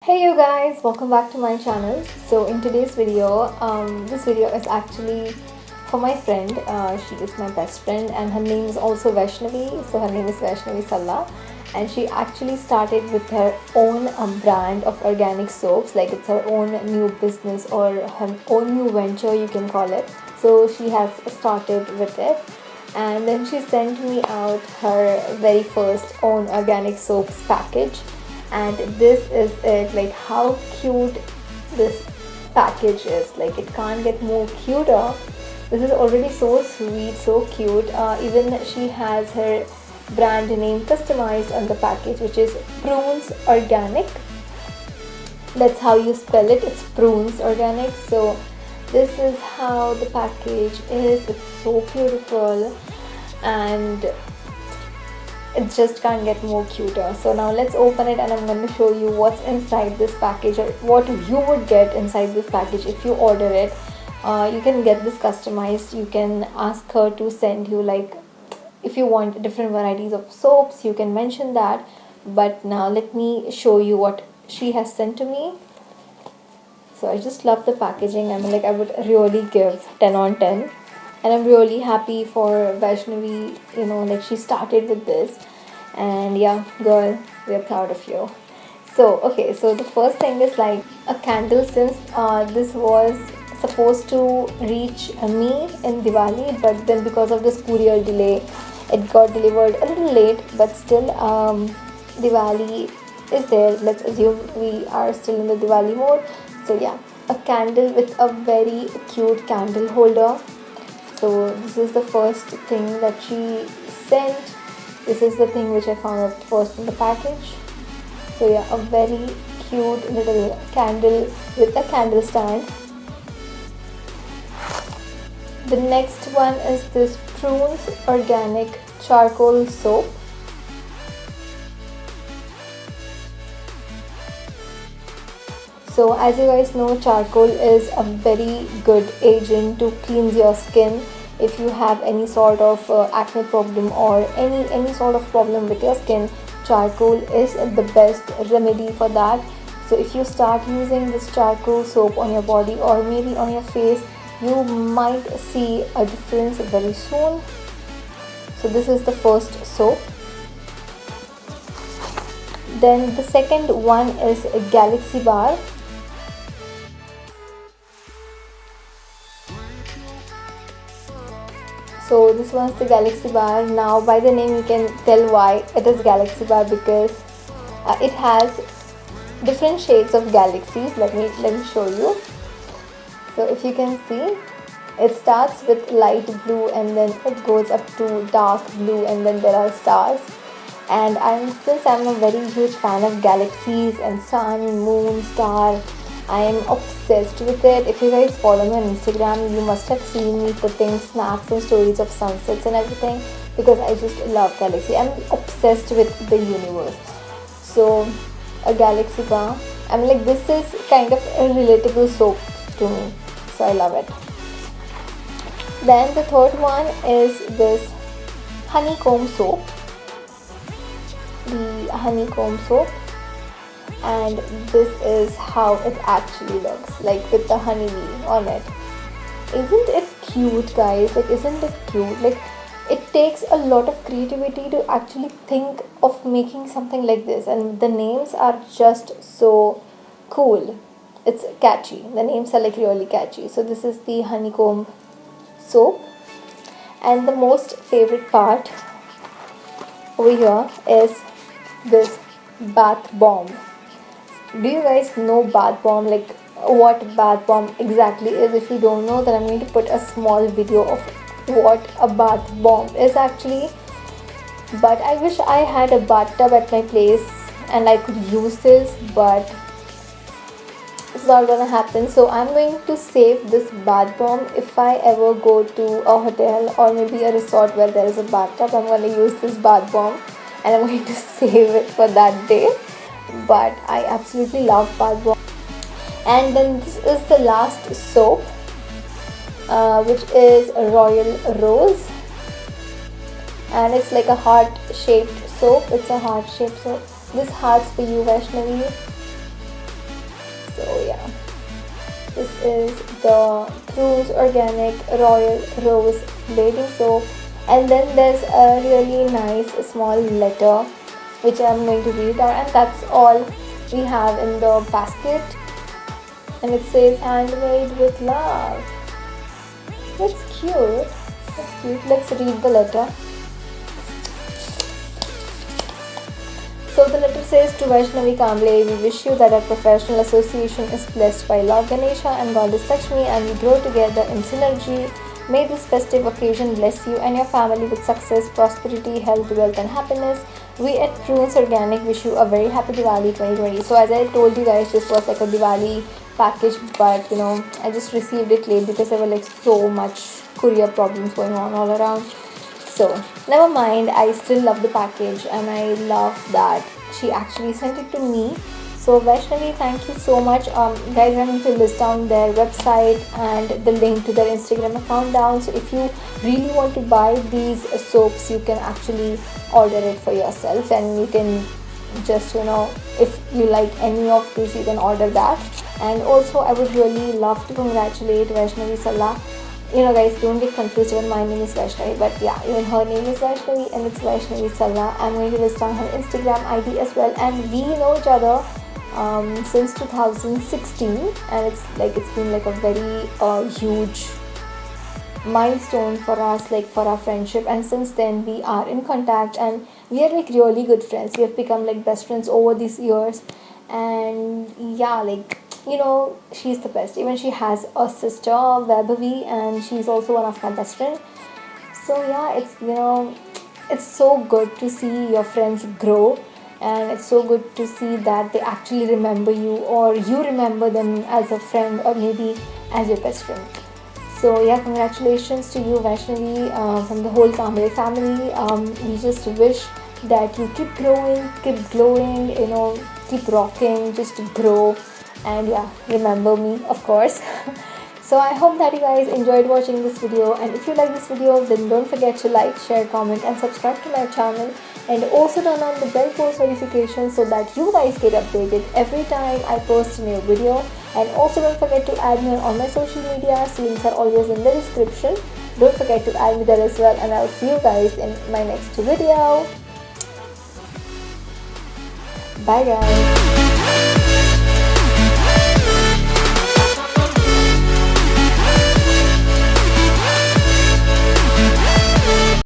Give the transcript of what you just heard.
Hey you guys, welcome back to my channel. So in today's video, this video is actually for my friend. She is my best friend and her name is also Vaishnavi. So her name is Vaishnavi Salla, and she actually started with her own brand of organic soaps. Like it's her own new business or her own new venture, you can call it. So she has started with it, and then she sent me out her very first own organic soaps package, and this is it. Like how cute this package is, like it can't get more cuter. This is already so sweet, so cute. Even she has her brand name customized on the package, which is Prunes Organic. That's how you spell it. It's Prunes Organic. So this is how the package is. It's so beautiful and it just can't get more cuter. So now let's open it and I'm going to show you what's inside this package, or what you would get inside this package if you order it. You can get this customized. You can ask her to send you, like, if you want different varieties of soaps, you can mention that. But now let me show you what she has sent to me. So I just love the packaging. I would really give 10 on 10, and I'm really happy for Vaishnavi. Like she started with this, and yeah, girl, we're proud of you. So okay, so the first thing is like a candle. Since this was supposed to reach me in Diwali, but then because of this courier delay, it got delivered a little late. But still, Diwali is there. Let's assume we are still in the Diwali mode. So yeah, a candle with a very cute candle holder. So this is the first thing that she sent. This is the thing which I found out first in the package. So yeah, a very cute little candle with a candle stand. The next one is this Prunes Organic Charcoal Soap. So as you guys know, charcoal is a very good agent to cleanse your skin. If you have any sort of acne problem or any sort of problem with your skin, charcoal is the best remedy for that. So if you start using this charcoal soap on your body or maybe on your face, you might see a difference very soon. So this is the first soap. Then the second one is a Galaxy Bar. So this one's the Galaxy Bar. Now by the name you can tell why it is Galaxy Bar, because it has different shades of galaxies. Let me show you. So if you can see, it starts with light blue and then it goes up to dark blue and then there are stars. And since I'm a very huge fan of galaxies and sun, moon, star, I am obsessed with it. If you guys follow me on Instagram, you must have seen me putting snaps and stories of sunsets and everything, because I just love galaxy. I'm obsessed with the universe. So a Galaxy Bar, this is kind of a relatable soap to me, so I love it. Then the third one is this honeycomb soap. The honeycomb soap, and this is how it actually looks, like with the honeybee on it. Isn't it cute, guys? Like, isn't it cute? Like, it takes a lot of creativity to actually think of making something like this, and the names are just so cool. It's catchy. The names are like really catchy. So this is the honeycomb soap. And the most favorite part over here is this bath bomb. Do you guys know bath bomb? Like what bath bomb exactly is? If you don't know, then I'm going to put a small video of what a bath bomb is actually. But I wish I had a bathtub at my place and I could use this, but it's not gonna happen. So I'm going to save this bath bomb. If I ever go to a hotel or maybe a resort where there is a bathtub, I'm going to use this bath bomb and I'm going to save it for that day. But I absolutely love bath bomb. And then this is the last soap, which is a Royal Rose, and it's like a heart shaped soap. It's a heart shaped soap. This heart's for you, Vaishnavi. This is the Prunes Organic Royal Rose Bathing Soap. And then there's a really nice small letter which I'm going to read out, and that's all we have in the basket. And it says handmade with love. That's cute. That's cute. Let's read the letter. So the letter says, to Vaishnavi Kamble, we wish you that our professional association is blessed by Lord Ganesha and Goddess Lakshmi, and we grow together in synergy. May this festive occasion bless you and your family with success, prosperity, health, wealth and happiness. We at Prunes Organic wish you a very happy Diwali 2020. So as I told you guys, this was like a Diwali package, but I just received it late because there were like so much courier problems going on all around. So never mind, I still love the package and I love that she actually sent it to me. So Vaishnavi, thank you so much. Guys, I'm going to list down their website and the link to their Instagram account down. So if you really want to buy these soaps, you can actually order it for yourself, and you can just if you like any of these, you can order that. And also I would really love to congratulate Vaishnavi Salah. Guys, don't get confused when my name is Vaishnavi, but yeah, even her name is Vaishnavi and it's Vaishnavi Salah. I'm going to list down her Instagram ID as well, and we know each other since 2016, and it's been like a very huge milestone for us, like for our friendship. And since then we are in contact and we are like really good friends. We have become like best friends over these years, and yeah, she's the best. Even she has a sister, Vaibhavi, and she's also one of my best friends. So yeah, it's so good to see your friends grow, and it's so good to see that they actually remember you, or you remember them as a friend, or maybe as your best friend. So yeah, congratulations to you, Vaishnavi, from the whole Kamble family. We just wish that you keep growing, keep glowing, keep rocking, just grow. And yeah, remember me, of course. So I hope that you guys enjoyed watching this video, and if you like this video, then don't forget to like, share, comment and subscribe to my channel, and also turn on the bell post notification so that you guys get updated every time I post a new video. And also don't forget to add me on all my social media. Links are always in the description. Don't forget to add me there as well, and I'll see you guys in my next video. Bye guys.